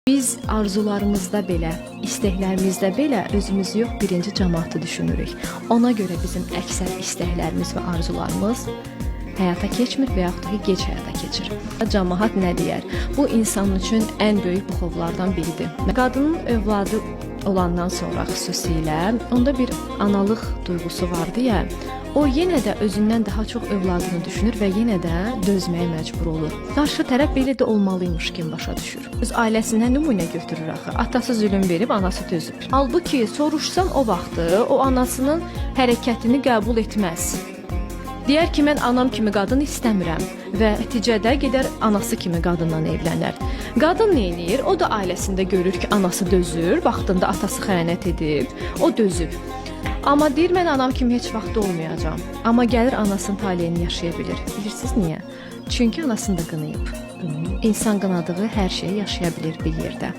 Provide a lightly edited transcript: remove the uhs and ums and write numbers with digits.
Biz arzularımızda belə, istəklərimizdə belə özümüzü yox, birinci cəmaatı düşünürük. Ona görə bizim əksər istəklərimiz və arzularımız həyata keçmir və yaxud da ki, gec həyata keçir. Cəmaat nə deyər? Bu insan üçün ən böyük buxovlardan biridir. Qadının övladı olandan sonra xüsusilə onda bir analıq duyğusu vardı ya, o yenə də özündən daha çox övladını düşünür və yenə də dözməyə məcbur olur. Qarşı tərəf belə də olmalıymış kimi başa düşür. Öz ailəsindən nümunə götürür axı. Atası zülm verib, anası dözüb. Halbuki soruşsan o vaxtı o anasının hərəkətini qəbul etməz. Deyər ki, mən anam kimi qadın istəmirəm və nəticədə gedər anası kimi qadından evlənər. Qadın nə edir? O da ailəsində görür ki, anası dözür, vaxtında atası xəyanət edib, o dözüb. Amma deyir, mən anam kimi heç vaxt olmayacağam. Amma gəlir anasının taleyini yaşaya bilir. Bilirsiniz niyə? Çünki anasını da qınayıb. İnsan qınadığı hər şeyi yaşaya bilir bir yerdə.